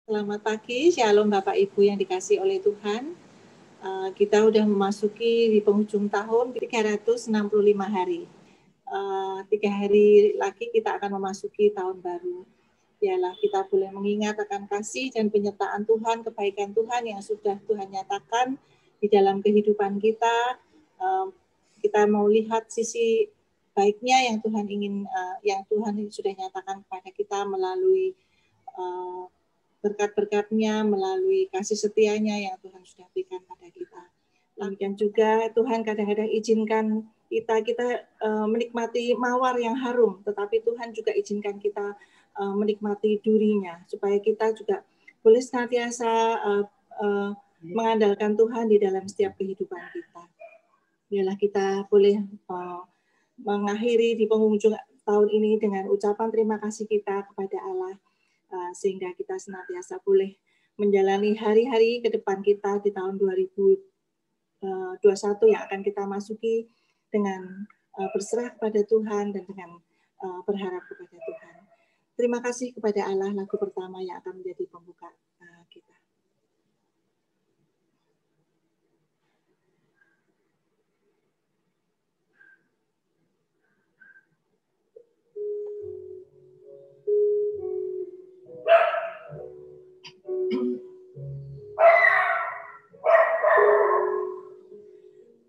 Selamat pagi, Shalom Bapak Ibu yang dikasihi oleh Tuhan. Kita udah memasuki di penghujung tahun 365 hari. 3 hari lagi kita akan memasuki tahun baru. Biarlah kita boleh mengingat akan kasih dan penyertaan Tuhan, kebaikan Tuhan yang sudah Tuhan nyatakan di dalam kehidupan kita. Kita mau lihat sisi baiknya yang Tuhan ingin, yang Tuhan sudah nyatakan kepada kita melalui berkat-berkat-Nya, melalui kasih setianya yang Tuhan sudah berikan pada kita. Demikian juga Tuhan kadang-kadang izinkan kita menikmati mawar yang harum, tetapi Tuhan juga izinkan kita menikmati durinya, supaya kita juga boleh senantiasa mengandalkan Tuhan di dalam setiap kehidupan kita. Biarlah kita boleh mengakhiri di penghujung tahun ini dengan ucapan terima kasih kita kepada Allah, sehingga kita senantiasa boleh menjalani hari-hari ke depan kita di tahun 2021 yang akan kita masuki dengan berserah kepada Tuhan dan dengan berharap kepada Tuhan. Terima kasih kepada Allah, lagu pertama yang akan menjadi pembuka kita.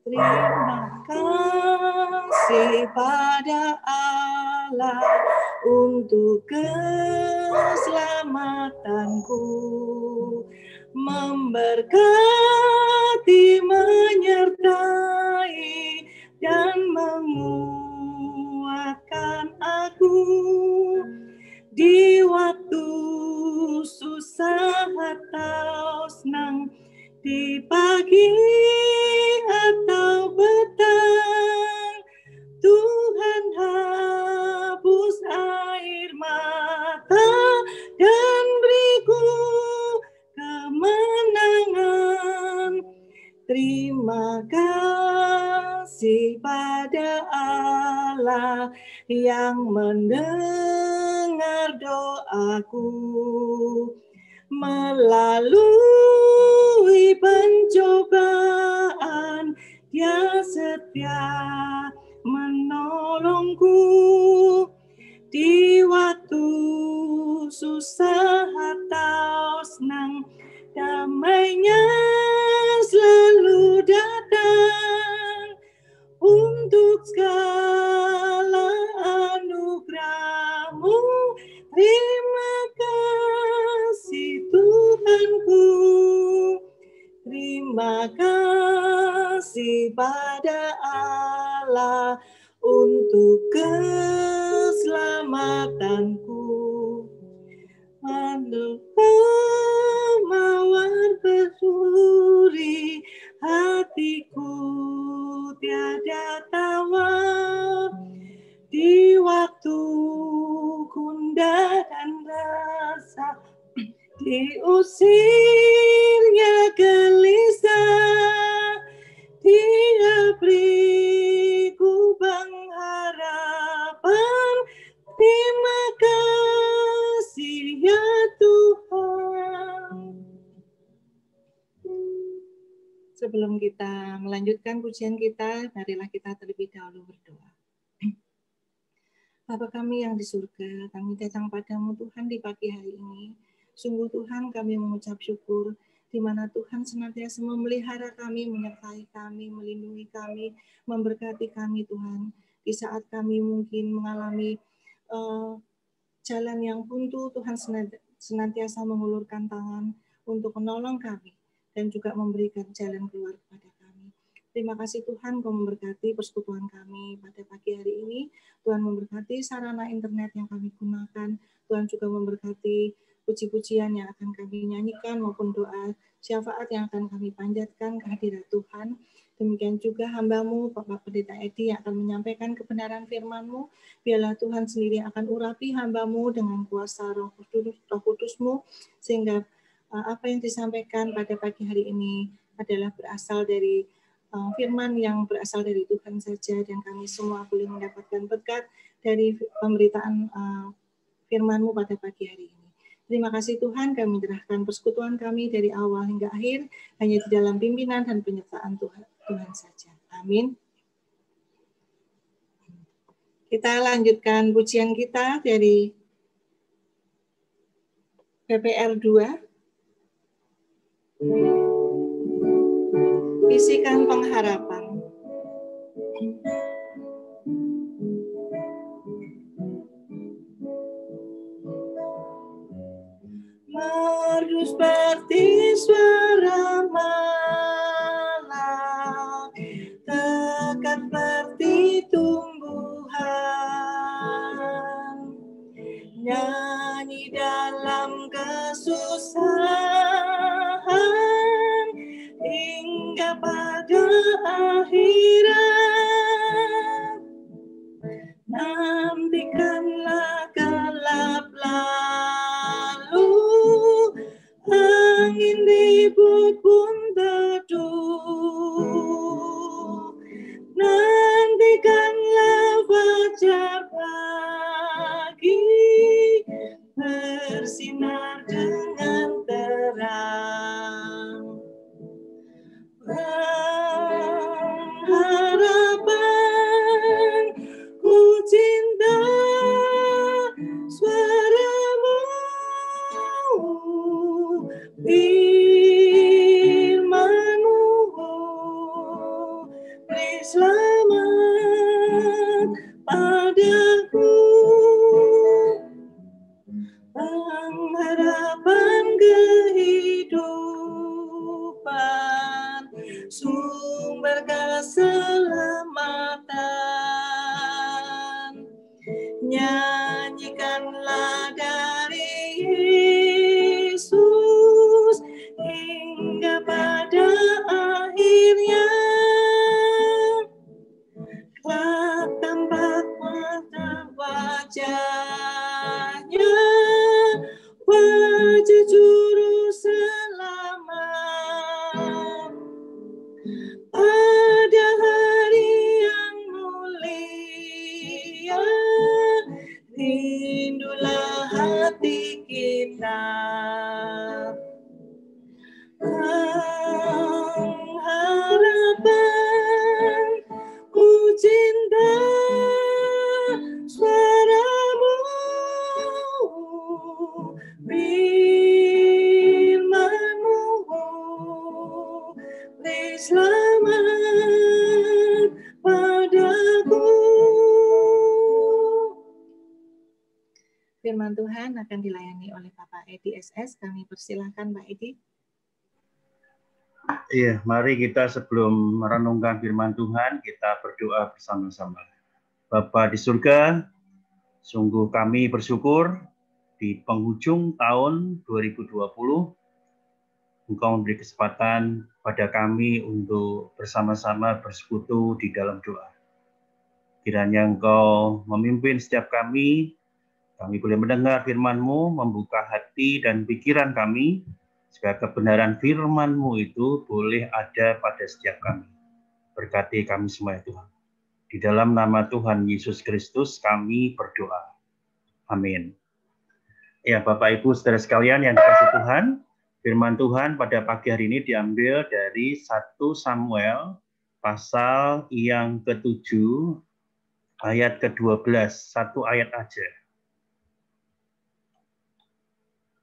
Terima kasih pada Allah untuk keselamatanku, memberkati, menyertai, dan menguatkan aku di waktu susah atau senang, di pagi atau petang. Tuhan hapus air mata dan beriku kemenangan. Terima kasih pada Allah yang mendengar doaku. Melalui pencobaan, Dia setia menolongku. Di waktu susah atau senang, damai-Nya selalu datang. Untuk segala anugerah-Mu, terima kasih Tuhanku. Terima kasih pada Allah untuk keselamatanku. Mawar berduri, hatiku tiada tawar. Di waktu gundah dan rasa, diusirnya gelisah, Dia beriku pengharapan. Terima kasih ya Tuhan. Sebelum kita melanjutkan pujian kita, marilah kita terlebih dahulu berdoa. Bapa kami yang di surga, kami datang padamu Tuhan di pagi hari ini. Sungguh Tuhan kami mengucap syukur, di mana Tuhan senantiasa memelihara kami, menyertai kami, melindungi kami, memberkati kami Tuhan. Di saat kami mungkin mengalami jalan yang buntu, Tuhan senantiasa mengulurkan tangan untuk menolong kami dan juga memberikan jalan keluar kepada kami. Terima kasih Tuhan, Kau memberkati persekutuan kami pada pagi hari ini. Tuhan memberkati sarana internet yang kami gunakan. Tuhan juga memberkati puji-pujian yang akan kami nyanyikan maupun doa syafaat yang akan kami panjatkan kehadirat Tuhan. Demikian juga hamba-Mu, Bapak Pendeta Edi yang akan menyampaikan kebenaran firman-Mu. Biarlah Tuhan sendiri akan urapi hamba-Mu dengan kuasa Roh Kudus-Mu, sehingga apa yang disampaikan pada pagi hari ini adalah berasal dari firman yang berasal dari Tuhan saja, dan kami semua boleh mendapatkan berkat dari pemberitaan firman-Mu pada pagi hari ini. Terima kasih Tuhan, kami menyerahkan persekutuan kami dari awal hingga akhir, hanya di dalam pimpinan dan penyertaan Tuhan saja. Amin. Kita lanjutkan pujian kita dari PPR 2. Bisikan pengharapan. Merdu seperti suara malam, dekat seperti tumbuhan, nyanyi dalam kesusahan, hingga pada akhirat. Nantikanlah gelap lalu, angin ribut pun teduh. Nantikanlah fajar pagi, bersinar dengan terang. Pengharapan, ku cinta suaramu, firman-Mu, beri selamat padaku. Pengharapan kehidupan, sumber keselamatan. Nyanyikanlah dari Yesus hingga pada akhirnya. Kelak tampak wajahnya, wajah juru selamat. Pada hari yang mulia, rindulah hati kita. Pengharapan, ku cinta suaramu, firman-Mu, beri selamat padaku. Firman Tuhan akan dilayani oleh Bapak Edi SS. Kami persilahkan Pak Edi. Iya, mari kita sebelum merenungkan firman Tuhan, kita berdoa bersama-sama. Bapa di surga, sungguh kami bersyukur di penghujung tahun 2020, Engkau memberi kesempatan pada kami untuk bersama-sama bersekutu di dalam doa. Kiranya Engkau memimpin setiap kami boleh mendengar firman-Mu, membuka hati dan pikiran kami, supaya kebenaran firman-Mu itu boleh ada pada setiap kami. Berkati kami semua ya Tuhan. Di dalam nama Tuhan Yesus Kristus kami berdoa. Amin. Ya Bapak Ibu saudara sekalian yang dikasihi Tuhan, firman Tuhan pada pagi hari ini diambil dari 1 Samuel pasal yang ke-7 ayat ke-12, satu ayat aja.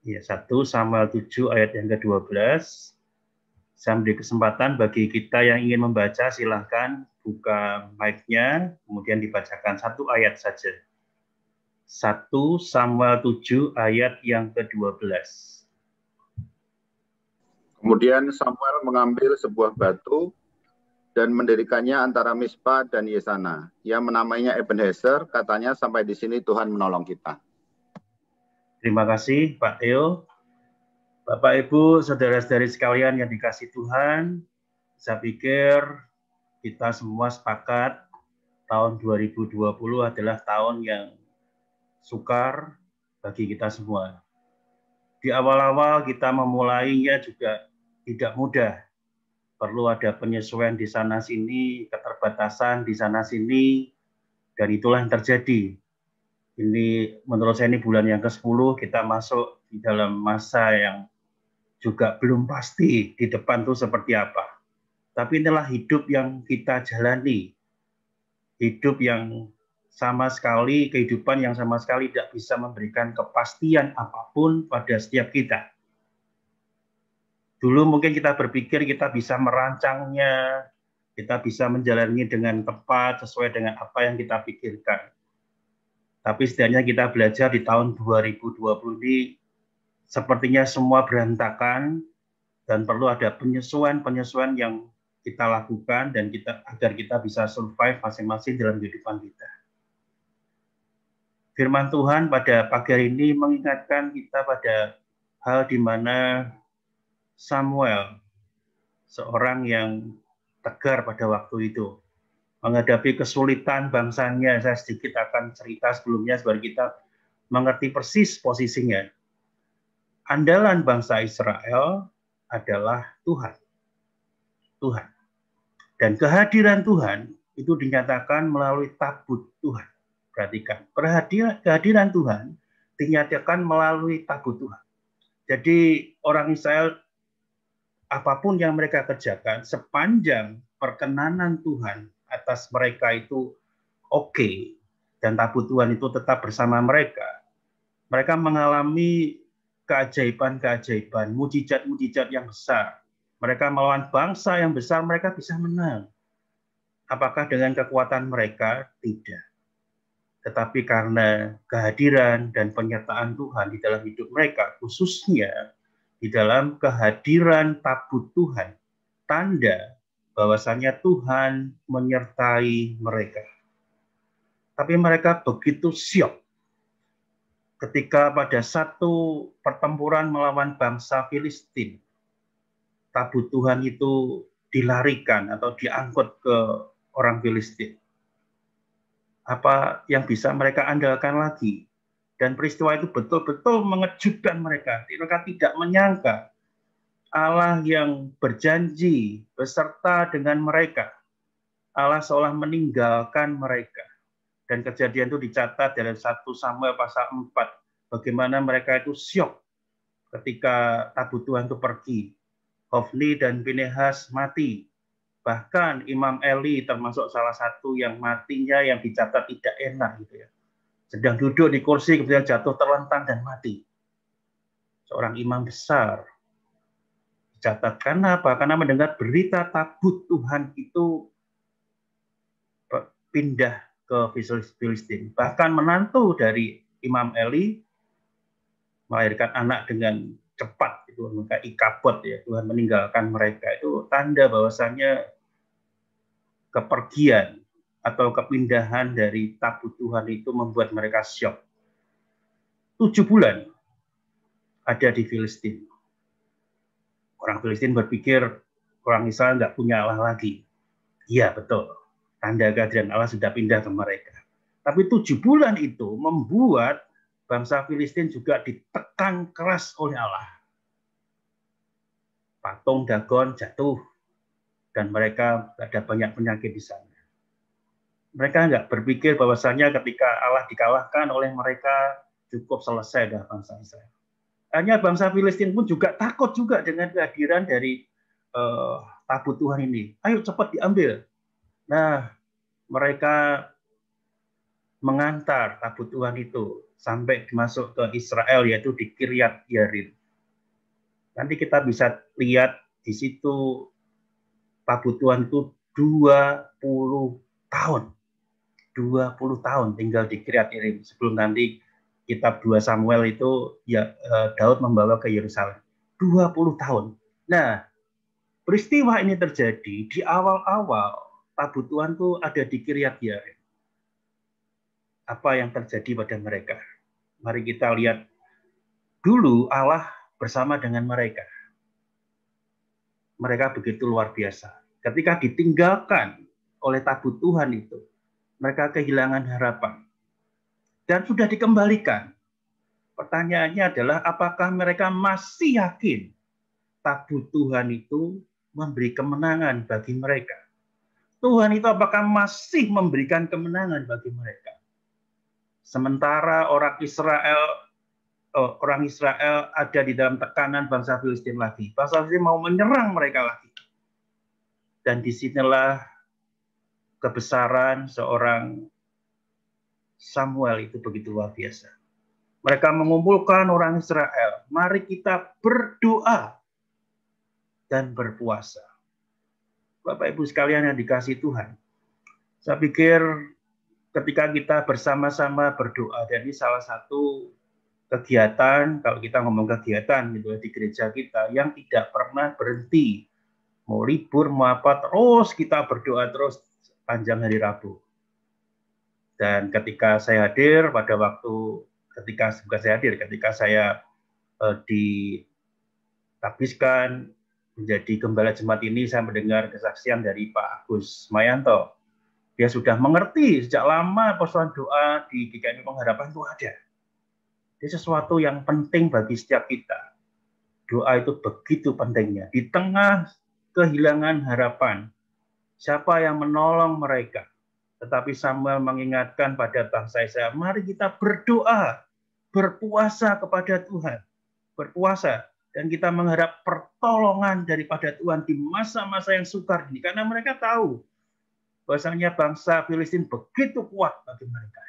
Ya, 1 Samuel 7 ayat yang ke-12. Saya beri kesempatan bagi kita yang ingin membaca, silahkan buka mic-nya, kemudian dibacakan satu ayat saja. 1 Samuel 7 ayat yang ke-12. Kemudian Samuel mengambil sebuah batu dan mendirikannya antara Mispa dan Yesana. Ia menamainya Ebenezer, katanya sampai di sini Tuhan menolong kita. Terima kasih Pak Theo. Bapak Ibu, saudara-saudari sekalian yang dikasihi Tuhan, saya pikir kita semua sepakat tahun 2020 adalah tahun yang sukar bagi kita semua. Di awal-awal kita memulainya juga tidak mudah. Perlu ada penyesuaian di sana-sini, keterbatasan di sana-sini, dan itulah yang terjadi. Ini menurut saya ini bulan yang ke-10 kita masuk di dalam masa yang juga belum pasti di depan itu seperti apa. Tapi inilah hidup yang kita jalani. Hidup yang sama sekali, kehidupan yang sama sekali tidak bisa memberikan kepastian apapun pada setiap kita. Dulu mungkin kita berpikir kita bisa merancangnya, kita bisa menjalani dengan tepat sesuai dengan apa yang kita pikirkan. Tapi setidaknya kita belajar di tahun 2020 ini sepertinya semua berantakan dan perlu ada penyesuaian-penyesuaian yang kita lakukan dan agar kita bisa survive masing-masing dalam kehidupan kita. Firman Tuhan pada pagi hari ini mengingatkan kita pada hal di mana Samuel, seorang yang tegar pada waktu itu, menghadapi kesulitan bangsanya. Saya sedikit akan cerita sebelumnya supaya kita mengerti persis posisinya. Andalan bangsa Israel adalah Tuhan. Tuhan. Dan kehadiran Tuhan itu dinyatakan melalui tabut Tuhan. Perhatikan, kehadiran Tuhan dinyatakan melalui tabut Tuhan. Jadi orang Israel, apapun yang mereka kerjakan, sepanjang perkenanan Tuhan atas mereka itu oke, dan tabut Tuhan itu tetap bersama mereka, mereka mengalami keajaiban-keajaiban, mujizat-mujizat yang besar. Mereka melawan bangsa yang besar, mereka bisa menang. Apakah dengan kekuatan mereka? Tidak. Tetapi karena kehadiran dan penyertaan Tuhan di dalam hidup mereka, khususnya di dalam kehadiran tabut Tuhan, tanda bahwasanya Tuhan menyertai mereka. Tapi mereka begitu syok ketika pada satu pertempuran melawan bangsa Filistin, tabut Tuhan itu dilarikan atau diangkut ke orang Filistin. Apa yang bisa mereka andalkan lagi? Dan peristiwa itu betul-betul mengejutkan mereka. Mereka tidak menyangka Allah yang berjanji beserta dengan mereka, Allah seolah meninggalkan mereka. Dan kejadian itu dicatat dalam 1 Samuel pasal 4. Bagaimana mereka itu syok ketika tabut Tuhan itu pergi. Hofni dan Pinehas mati. Bahkan Imam Eli termasuk salah satu yang matinya yang dicatat tidak enak gitu ya. Sedang duduk di kursi kemudian jatuh terlentang dan mati. Seorang imam besar. Dicatat karena apa? Karena mendengar berita tabut Tuhan itu pindah ke Filistin. Bahkan menantu dari Imam Eli melahirkan anak dengan cepat, itu maka Ikabod ya, Tuhan meninggalkan mereka. Itu tanda bahwasanya kepergian atau kepindahan dari tabut Tuhan itu membuat mereka syok. 7 bulan ada di Filistin. Orang Filistin berpikir orang Israel nggak punya Allah lagi. Iya betul, tanda kehadiran Allah sudah pindah ke mereka. Tapi 7 bulan itu membuat bangsa Filistin juga ditekan keras oleh Allah. Patung Dagon jatuh dan mereka ada banyak penyakit di sana. Mereka nggak berpikir bahwasanya ketika Allah dikalahkan oleh mereka cukup selesai dah bangsa Israel. Hanya bangsa Filistin pun juga takut juga dengan kehadiran dari tabut Tuhan ini. Ayo cepat diambil. Nah, mereka mengantar tabut Tuhan itu sampai masuk ke Israel, yaitu di Kiryat Yearim. Nanti kita bisa lihat di situ tabut Tuhan itu 20 tahun. 20 tahun tinggal di Kiryat Yearim sebelum nanti kitab 2 Samuel itu ya Daud membawa ke Yerusalem. 20 tahun. Nah, peristiwa ini terjadi di awal-awal tabut Tuhan itu ada di Kiryat Yearim. Apa yang terjadi pada mereka? Mari kita lihat dulu Allah bersama dengan mereka. Mereka begitu luar biasa. Ketika ditinggalkan oleh tabut Tuhan itu, mereka kehilangan harapan. Dan sudah dikembalikan. Pertanyaannya adalah apakah mereka masih yakin tabut Tuhan itu memberi kemenangan bagi mereka? Tuhan itu apakah masih memberikan kemenangan bagi mereka? Sementara orang Israel orang Israel ada di dalam tekanan bangsa Filistin lagi. Bangsa Filistin mau menyerang mereka lagi. Dan disinilah kebesaran seorang Samuel itu begitu luar biasa. Mereka mengumpulkan orang Israel. Mari kita berdoa dan berpuasa. Bapak Ibu sekalian yang dikasihi Tuhan. Saya pikir ketika kita bersama-sama berdoa, dan ini salah satu kegiatan, kalau kita ngomong kegiatan gitu di gereja kita, yang tidak pernah berhenti. Mau libur, mau apa, terus kita berdoa terus panjang hari Rabu. Dan ketika saya hadir pada waktu, ketika saya ditabiskan menjadi gembala jemaat ini, saya mendengar kesaksian dari Pak Agus Mayanto. Dia sudah mengerti sejak lama persoalan doa di GKMI Pengharapan itu ada. Ini sesuatu yang penting bagi setiap kita. Doa itu begitu pentingnya. Di tengah kehilangan harapan, siapa yang menolong mereka? Tetapi Samuel mengingatkan pada bangsa Israel, mari kita berdoa, berpuasa kepada Tuhan. Berpuasa. Dan kita mengharap pertolongan daripada Tuhan di masa-masa yang sukar ini. Karena mereka tahu bahwasanya bangsa Filistin begitu kuat bagi mereka.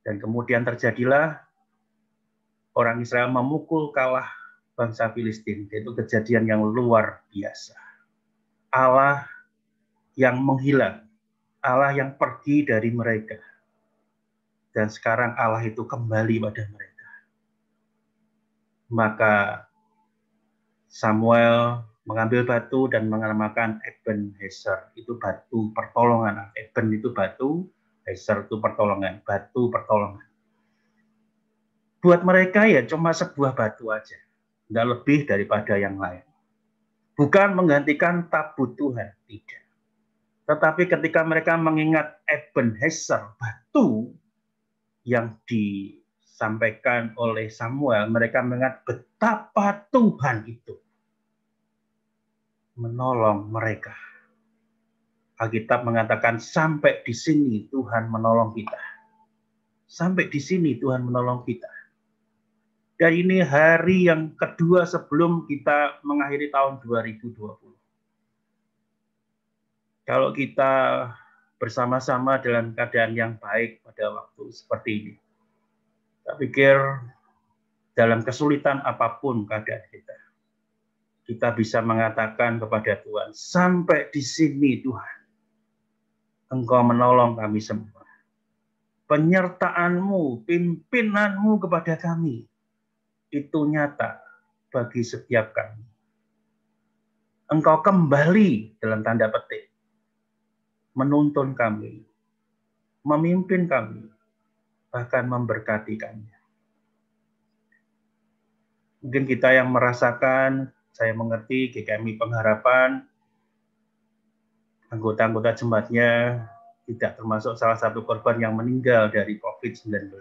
Dan kemudian terjadilah orang Israel memukul kalah bangsa Filistin. Itu kejadian yang luar biasa. Allah yang menghilang. Allah yang pergi dari mereka. Dan sekarang Allah itu kembali pada mereka. Maka Samuel mengambil batu dan menamakan Ebenezer. Itu batu pertolongan. Eben itu batu, Ezer itu pertolongan, batu pertolongan. Buat mereka ya cuma sebuah batu aja. Nggak lebih daripada yang lain. Bukan menggantikan tabut Tuhan, tidak. Tetapi ketika mereka mengingat Ebenezer, batu yang disampaikan oleh Samuel, mereka mengingat betapa Tuhan itu menolong mereka. Alkitab mengatakan sampai di sini Tuhan menolong kita. Sampai di sini Tuhan menolong kita. Dan ini hari yang kedua sebelum kita mengakhiri tahun 2020. Kalau kita bersama-sama dalam keadaan yang baik pada waktu seperti ini, saya pikir dalam kesulitan apapun keadaan kita bisa mengatakan kepada Tuhan, sampai di sini Tuhan, Engkau menolong kami semua. Penyertaan-Mu, pimpinanmu kepada kami, itu nyata bagi setiap kami. Engkau kembali dalam tanda petik, menuntun kami, memimpin kami, bahkan memberkati kami. Mungkin kita yang merasakan, saya mengerti GKMI Pengharapan, anggota-anggota jemaatnya tidak termasuk salah satu korban yang meninggal dari COVID-19.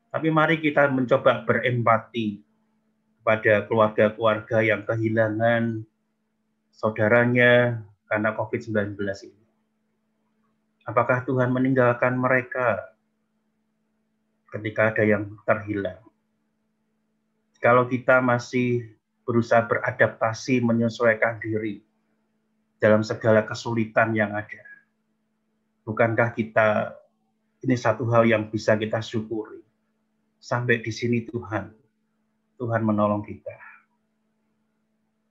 Tapi mari kita mencoba berempati kepada keluarga-keluarga yang kehilangan saudaranya karena COVID-19 ini. Apakah Tuhan meninggalkan mereka ketika ada yang terhilang? Kalau kita masih berusaha beradaptasi, menyesuaikan diri dalam segala kesulitan yang ada, bukankah kita, ini satu hal yang bisa kita syukuri. Sampai di sini Tuhan menolong kita.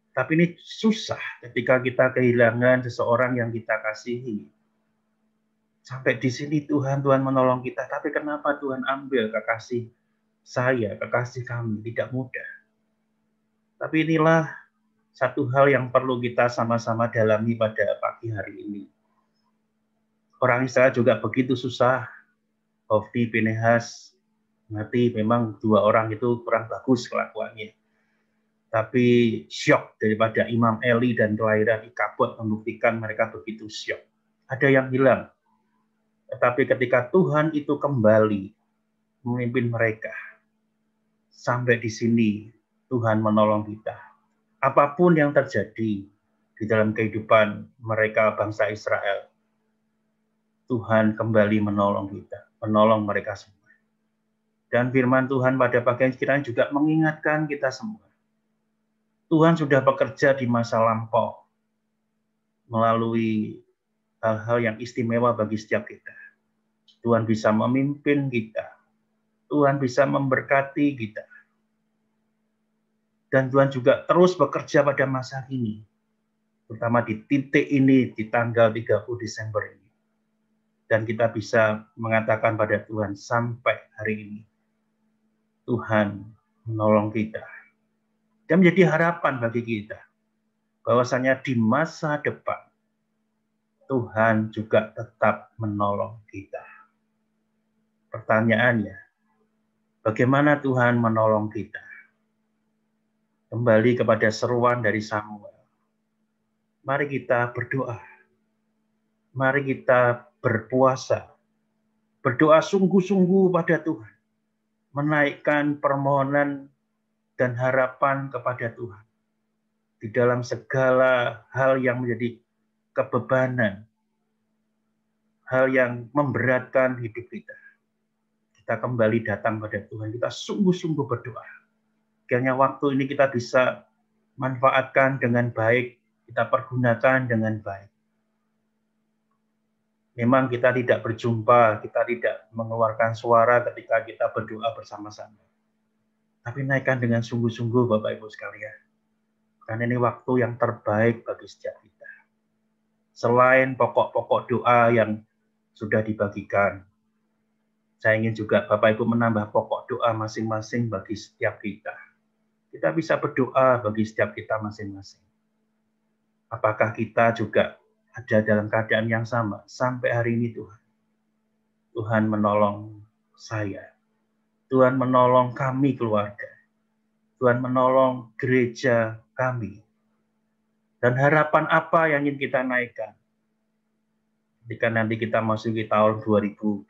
Tapi ini susah ketika kita kehilangan seseorang yang kita kasihi. Sampai di sini Tuhan menolong kita. Tapi kenapa Tuhan ambil kekasih saya, kekasih kami? Tidak mudah. Tapi inilah satu hal yang perlu kita sama-sama dalami pada pagi hari ini. Orang Israel juga begitu susah. Hofni, Pinehas, mati. Memang dua orang itu kurang bagus kelakuannya. Tapi syok daripada Imam Eli dan kelahiran Ikabod membuktikan mereka begitu syok. Ada yang hilang. Tetapi ketika Tuhan itu kembali memimpin mereka, sampai di sini Tuhan menolong kita. Apapun yang terjadi di dalam kehidupan mereka bangsa Israel, Tuhan kembali menolong kita, menolong mereka semua. Dan firman Tuhan pada pagi ini kiranya juga mengingatkan kita semua. Tuhan sudah bekerja di masa lampau melalui hal-hal yang istimewa bagi setiap kita. Tuhan bisa memimpin kita. Tuhan bisa memberkati kita. Dan Tuhan juga terus bekerja pada masa ini. Terutama di titik ini, di tanggal 30 Desember ini. Dan kita bisa mengatakan pada Tuhan sampai hari ini. Tuhan menolong kita. Dan menjadi harapan bagi kita. Bahwasanya di masa depan, Tuhan juga tetap menolong kita. Pertanyaannya, bagaimana Tuhan menolong kita? Kembali kepada seruan dari Samuel. Mari kita berdoa. Mari kita berpuasa. Berdoa sungguh-sungguh pada Tuhan. Menaikkan permohonan dan harapan kepada Tuhan. Di dalam segala hal yang menjadi kebebanan. Hal yang memberatkan hidup kita. Kita kembali datang pada Tuhan. Kita sungguh-sungguh berdoa. Kiranya waktu ini kita bisa manfaatkan dengan baik. Kita pergunakan dengan baik. Memang kita tidak berjumpa, kita tidak mengeluarkan suara ketika kita berdoa bersama-sama. Tapi naikkan dengan sungguh-sungguh Bapak Ibu sekalian. Karena ini waktu yang terbaik bagi setiap kita. Selain pokok-pokok doa yang sudah dibagikan, saya ingin juga Bapak Ibu menambah pokok doa masing-masing bagi setiap kita. Kita bisa berdoa bagi setiap kita masing-masing. Apakah kita juga ada dalam keadaan yang sama sampai hari ini Tuhan? Tuhan menolong saya. Tuhan menolong kami keluarga. Tuhan menolong gereja kami. Dan harapan apa yang ingin kita naikkan? Ketika nanti kita masuki tahun 2021.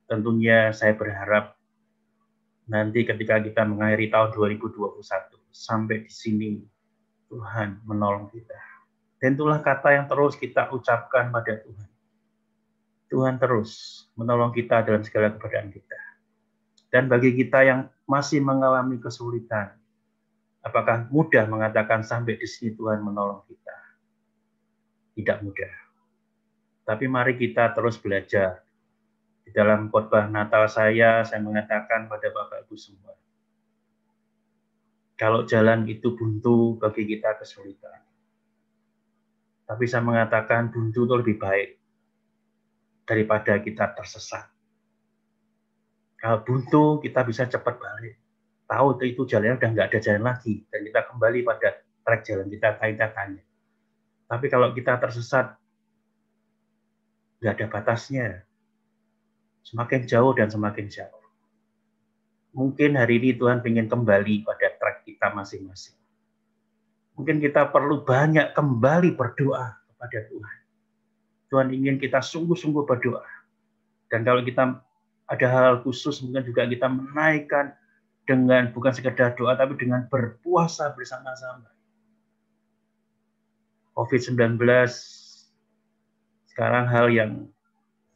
Tentunya saya berharap nanti ketika kita mengakhiri tahun 2021, sampai di sini Tuhan menolong kita. Dan itulah kata yang terus kita ucapkan pada Tuhan. Tuhan terus menolong kita dalam segala keadaan kita. Dan bagi kita yang masih mengalami kesulitan, apakah mudah mengatakan sampai di sini Tuhan menolong kita? Tidak mudah. Tapi mari kita terus belajar. Di dalam khotbah Natal saya mengatakan pada Bapak Ibu semua. Kalau jalan itu buntu bagi kita kesulitan. Tapi saya mengatakan buntu itu lebih baik daripada kita tersesat. Kalau buntu kita bisa cepat balik. Tahu itu jalannya udah nggak ada jalan lagi. Dan kita kembali pada trek jalan kita tanya. Tapi kalau kita tersesat, nggak ada batasnya. Semakin jauh dan semakin jauh. Mungkin hari ini Tuhan ingin kembali pada trek kita masing-masing. Mungkin kita perlu banyak kembali berdoa kepada Tuhan. Tuhan ingin kita sungguh-sungguh berdoa. Dan kalau kita ada hal khusus, mungkin juga kita menaikkan dengan bukan sekedar doa, tapi dengan berpuasa bersama-sama. COVID-19 sekarang hal yang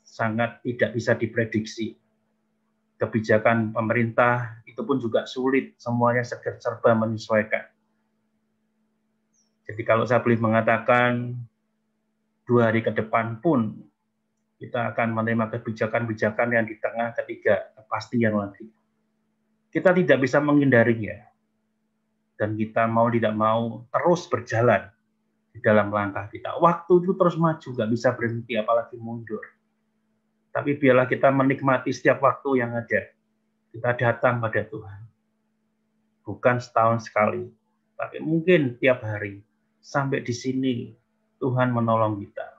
sangat tidak bisa diprediksi. Kebijakan pemerintah itu pun juga sulit, semuanya serba menyesuaikan. Jadi kalau saya boleh mengatakan 2 hari ke depan pun kita akan menerima kebijakan-kebijakan yang di tengah ketiga kepastian lagi. Kita tidak bisa menghindarinya. Dan kita mau tidak mau terus berjalan di dalam langkah kita. Waktu itu terus maju, nggak bisa berhenti apalagi mundur. Tapi biarlah kita menikmati setiap waktu yang ada. Kita datang pada Tuhan. Bukan setahun sekali, tapi mungkin tiap hari. Sampai di sini Tuhan menolong kita.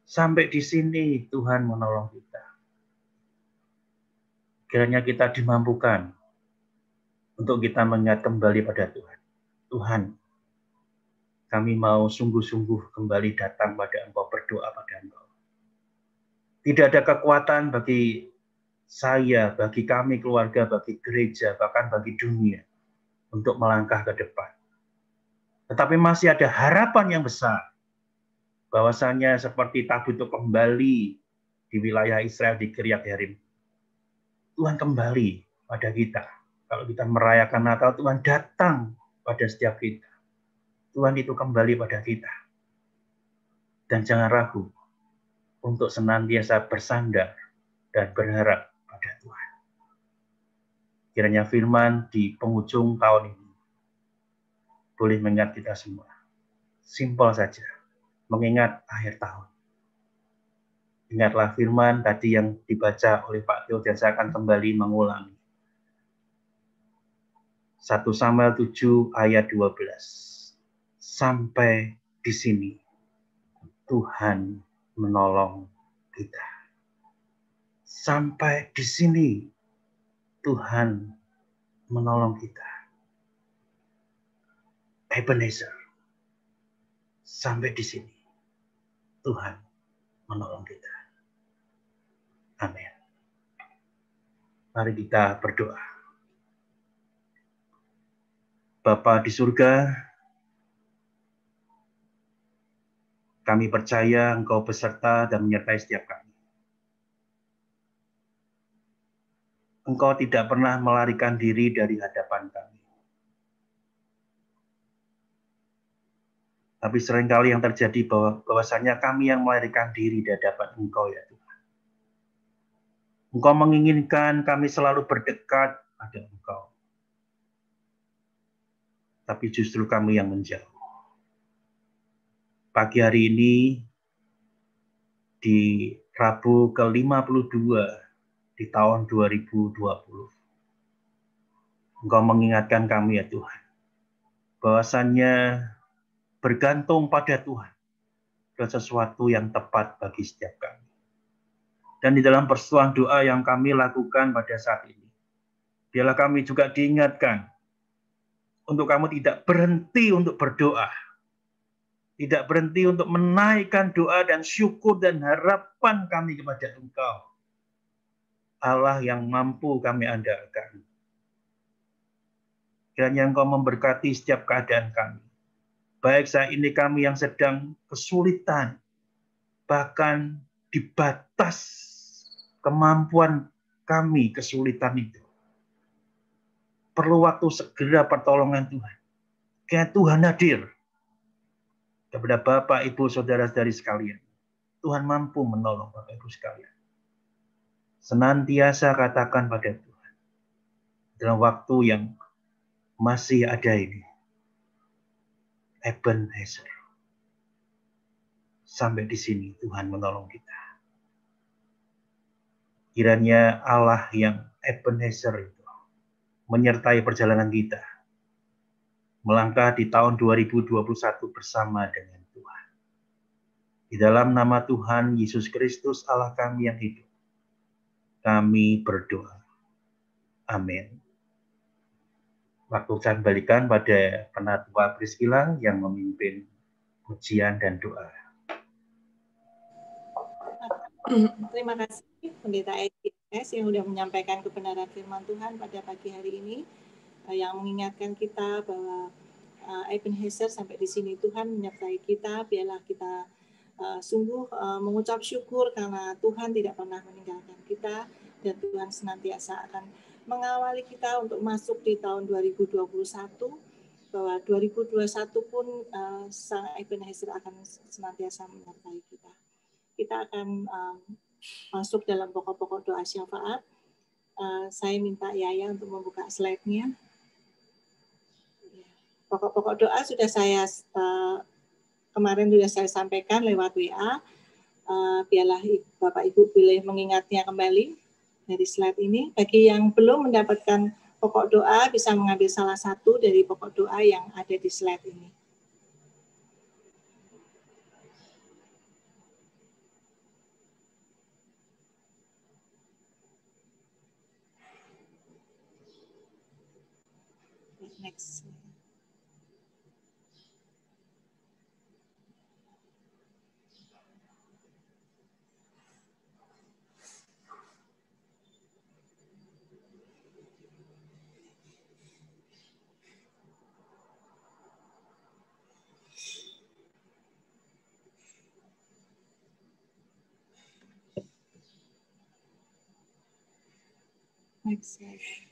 Sampai di sini Tuhan menolong kita. Kiranya kita dimampukan untuk kita mengingat kembali pada Tuhan. Tuhan, kami mau sungguh-sungguh kembali datang pada Engkau, berdoa pada Engkau. Tidak ada kekuatan bagi saya, bagi kami keluarga, bagi gereja, bahkan bagi dunia untuk melangkah ke depan. Tetapi masih ada harapan yang besar. Bahwasanya seperti tabut itu kembali di wilayah Israel di Kiryat Yearim. Tuhan kembali pada kita. Kalau kita merayakan Natal, Tuhan datang pada setiap kita. Tuhan itu kembali pada kita. Dan jangan ragu untuk senantiasa bersandar dan berharap pada Tuhan. Kiranya firman di penghujung tahun ini boleh mengingat kita semua. Simpel saja, mengingat akhir tahun. Ingatlah firman tadi yang dibaca oleh Pak Tio dan saya akan kembali mengulangi. 1 Samuel 7 ayat 12. Sampai di sini Tuhan menolong kita. Sampai di sini Tuhan menolong kita. Ebenezer. Sampai di sini Tuhan menolong kita. Amin. Mari kita berdoa. Bapa di surga, kami percaya Engkau beserta dan menyertai setiap kami. Engkau tidak pernah melarikan diri dari hadapan kami. Tapi seringkali yang terjadi bahwasanya kami yang melarikan diri di hadapan Engkau ya Tuhan. Engkau menginginkan kami selalu berdekat pada Engkau. Tapi justru kami yang menjauh. Pagi hari ini, di Rabu ke-52 di tahun 2020, Engkau mengingatkan kami ya Tuhan, bahwasannya bergantung pada Tuhan adalah sesuatu yang tepat bagi setiap kami. Dan di dalam persoalan doa yang kami lakukan pada saat ini, biarlah kami juga diingatkan untuk kamu tidak berhenti untuk berdoa, tidak berhenti untuk menaikkan doa dan syukur dan harapan kami kepada Engkau, Allah yang mampu kami andalkan. Kiranya Engkau memberkati setiap keadaan kami. Baik saat ini kami yang sedang kesulitan, bahkan di batas kemampuan kami kesulitan itu. Perlu waktu segera pertolongan Tuhan. Kiranya Tuhan hadir kepada Bapak, Ibu, Saudara-saudari sekalian. Tuhan mampu menolong Bapak, Ibu sekalian. Senantiasa katakan pada Tuhan, dalam waktu yang masih ada ini, Ebenezer. Sampai di sini Tuhan menolong kita. Kiranya Allah yang Ebenezer itu menyertai perjalanan kita. Melangkah di tahun 2021 bersama dengan Tuhan. Di dalam nama Tuhan Yesus Kristus Allah kami yang hidup, kami berdoa. Amin. Waktu saya kembalikan pada Penatua Priscilla yang memimpin pujian dan doa. Terima kasih Pendeta S yang sudah menyampaikan kebenaran firman Tuhan pada pagi hari ini, yang mengingatkan kita bahwa Ebenezer sampai di sini Tuhan menyertai kita. Biarlah kita sungguh mengucap syukur karena Tuhan tidak pernah meninggalkan kita dan Tuhan senantiasa akan mengawali kita untuk masuk di tahun 2021, bahwa 2021 pun Sang Ebenezer akan senantiasa menyertai kita. Kita akan masuk dalam pokok-pokok doa syafaat. Saya minta Yaya untuk membuka slide-nya. Pokok-pokok doa sudah saya kemarin sudah saya sampaikan lewat WA. Biarlah Bapak Ibu pilih mengingatnya kembali dari slide ini. Bagi yang belum mendapatkan pokok doa, bisa mengambil salah satu dari pokok doa yang ada di slide ini. Next. Next slide.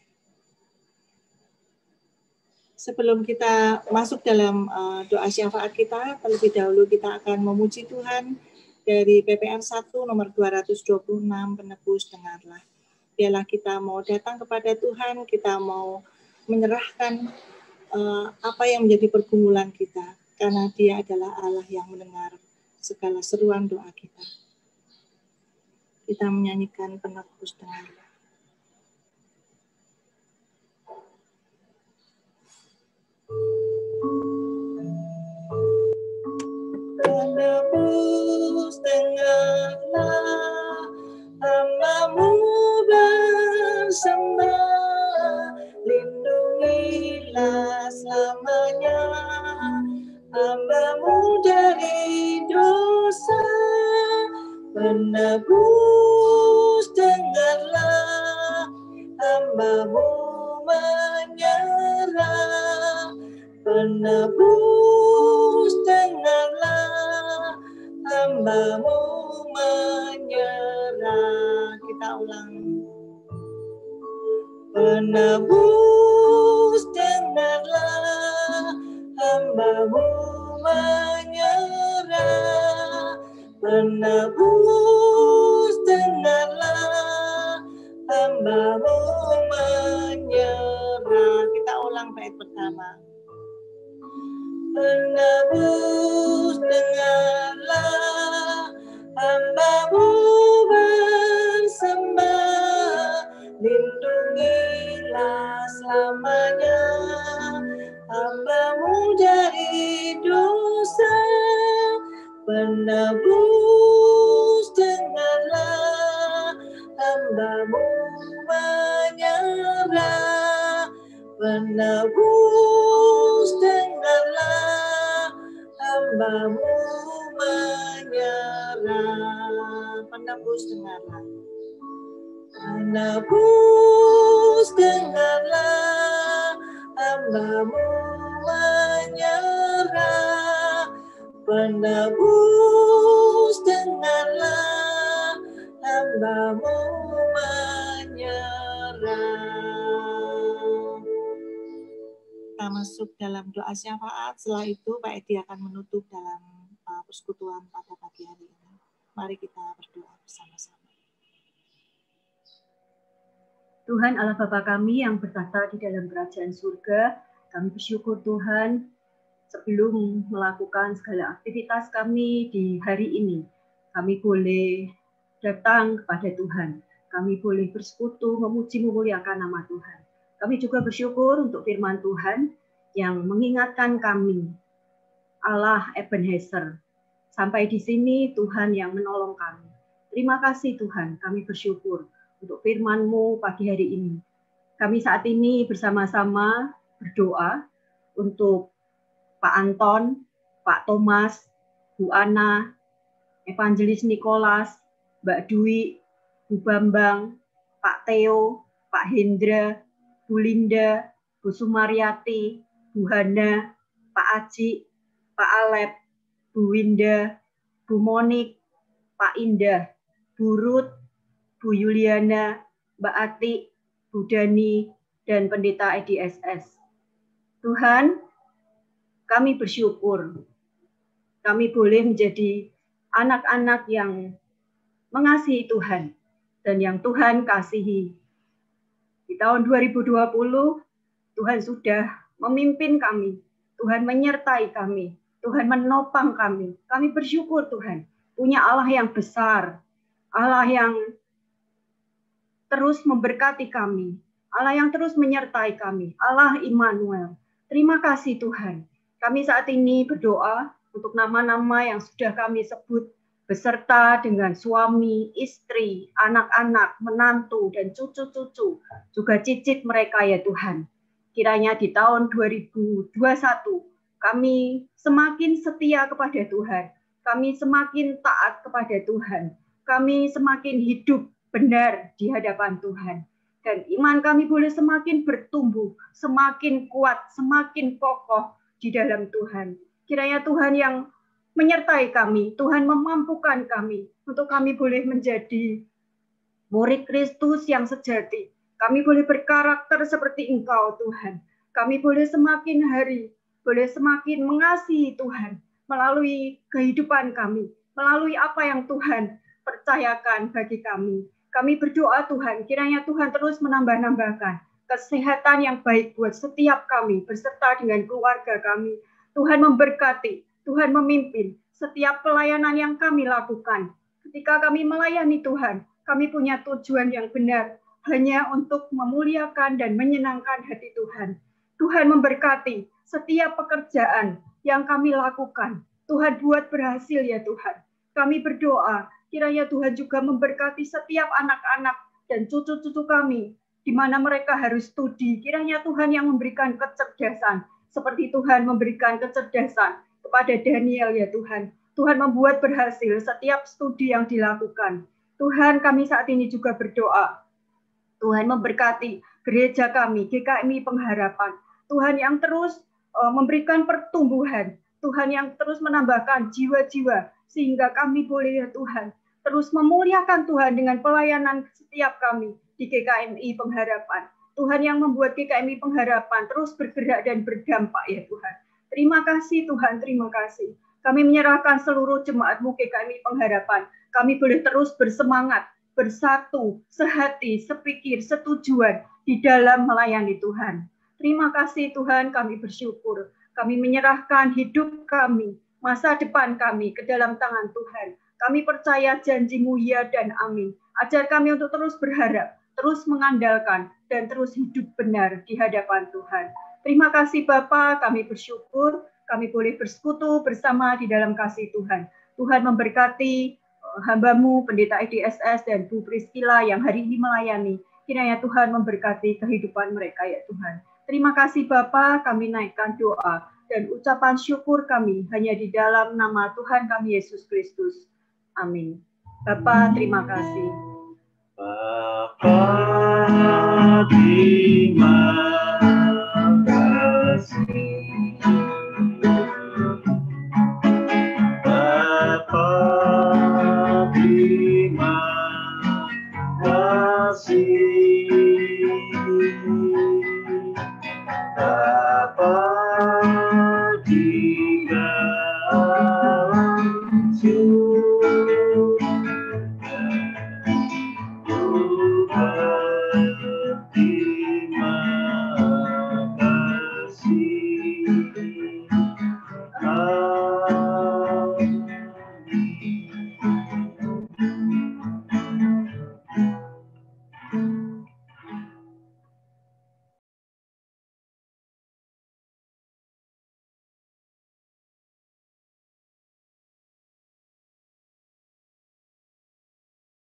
Sebelum kita masuk dalam doa syafaat kita, terlebih dahulu kita akan memuji Tuhan dari PPR 1 nomor 226, penebus dengarlah. Biarlah kita mau datang kepada Tuhan, kita mau menyerahkan apa yang menjadi pergumulan kita, karena Dia adalah Allah yang mendengar segala seruan doa kita. Kita menyanyikan penebus dengarlah. Penebus dengarlah, hamba-Mu bersembah, lindungilah selamanya hamba-Mu dari dosa. Penebus dengarlah, hamba-Mu menyerah. Penebus dengarlah, hamba-Mu menyerah. Kita ulang. Penebus dengarlah, hamba-Mu menyerah. Penebus dengarlah, hamba-Mu menyerah. Kita ulang bait pertama. Penebus dengarlah, hamba-Mu bersembah, lindungilah selamanya hamba-Mu dari dosa. Penebus dengarlah, hamba-Mu menyerah. Penebus dengarlah, hamba-Mu menyerah. Penebus dengarlah. Penebus dengarlah, hamba-Mu menyerah. Penebus dengarlah, hamba-Mu menyerah. Kita masuk dalam doa syafaat. Setelah itu Pak Edi akan menutup dalam persekutuan pada pagi hari ini. Mari kita berdoa bersama-sama. Tuhan Allah Bapa kami yang bertahta di dalam kerajaan surga, kami bersyukur Tuhan sebelum melakukan segala aktivitas kami di hari ini, kami boleh datang kepada Tuhan. Kami boleh bersekutu, memuji, memuliakan nama Tuhan. Kami juga bersyukur untuk firman Tuhan yang mengingatkan kami, Allah Ebenezer. Sampai di sini Tuhan yang menolong kami. Terima kasih Tuhan, kami bersyukur untuk firman-Mu pagi hari ini. Kami saat ini bersama-sama berdoa untuk Pak Anton, Pak Thomas, Bu Ana, Evangelis Nikolas, Mbak Dwi, Bu Bambang, Pak Theo, Pak Hendra, Bu Linda, Bu Sumaryati, Bu Hana, Pak Aji, Pak Alep, Bu Winda, Bu Monik, Pak Indah, Bu Ruth, Bu Yuliana, Mbak Ati, Bu Dani, dan Pendeta EDSS. Tuhan, kami bersyukur kami boleh menjadi anak-anak yang mengasihi Tuhan dan yang Tuhan kasihi. Di tahun 2020, Tuhan sudah memimpin kami, Tuhan menyertai kami, Tuhan menopang kami. Kami bersyukur Tuhan, punya Allah yang besar, Allah yang terus memberkati kami, Allah yang terus menyertai kami, Allah Immanuel. Terima kasih Tuhan. Kami saat ini berdoa untuk nama-nama yang sudah kami sebut, beserta dengan suami, istri, anak-anak, menantu, dan cucu-cucu, juga cicit mereka ya Tuhan. Kiranya di tahun 2021, kami semakin setia kepada Tuhan, kami semakin taat kepada Tuhan, kami semakin hidup benar di hadapan Tuhan. Dan iman kami boleh semakin bertumbuh, semakin kuat, semakin kokoh di dalam Tuhan. Kiranya Tuhan yang menyertai kami, Tuhan memampukan kami untuk kami boleh menjadi murid Kristus yang sejati, Kami boleh berkarakter seperti Engkau, Tuhan. Kami boleh semakin hari, boleh semakin mengasihi Tuhan melalui kehidupan kami, melalui apa yang Tuhan percayakan bagi kami. Kami berdoa Tuhan, kiranya Tuhan terus menambah-nambahkan kesehatan yang baik buat setiap kami, beserta dengan keluarga kami. Tuhan memberkati, Tuhan memimpin setiap pelayanan yang kami lakukan. Ketika kami melayani Tuhan, kami punya tujuan yang benar, hanya untuk memuliakan dan menyenangkan hati Tuhan. Tuhan memberkati setiap pekerjaan yang kami lakukan. Tuhan buat berhasil ya Tuhan. Kami berdoa, kiranya Tuhan juga memberkati setiap anak-anak dan cucu-cucu kami, di mana mereka harus studi. Kiranya Tuhan yang memberikan kecerdasan, seperti Tuhan memberikan kecerdasan kepada Daniel ya Tuhan. Tuhan membuat berhasil setiap studi yang dilakukan. Tuhan, kami saat ini juga berdoa. Tuhan memberkati gereja kami, GKMI Pengharapan. Tuhan yang terus memberikan pertumbuhan. Tuhan yang terus menambahkan jiwa-jiwa. Sehingga kami boleh ya Tuhan terus memuliakan Tuhan dengan pelayanan setiap kami di GKMI Pengharapan. Tuhan yang membuat GKMI Pengharapan terus bergerak dan berdampak ya Tuhan. Terima kasih Tuhan, terima kasih. Kami menyerahkan seluruh jemaat-Mu GKMI Pengharapan. Kami boleh terus bersemangat, bersatu, sehati, sepikir, setujuan di dalam melayani Tuhan. Terima kasih Tuhan, kami bersyukur. Kami menyerahkan hidup kami, masa depan kami ke dalam tangan Tuhan. Kami percaya janji-Mu ya dan amin. Ajar kami untuk terus berharap, terus mengandalkan, dan terus hidup benar di hadapan Tuhan. Terima kasih Bapa, kami bersyukur, kami boleh bersekutu bersama di dalam kasih Tuhan. Tuhan memberkati hamba-Mu, Pendeta IDSS dan Bu Priscilla yang hari ini melayani. Kiranya Tuhan memberkati kehidupan mereka ya Tuhan. Terima kasih Bapa, kami naikkan doa dan ucapan syukur kami hanya di dalam nama Tuhan kami Yesus Kristus. Amin. Bapa, terima kasih. Bapa, terima kasih. Bapa, terima kasih. Bapa, di dalam surga.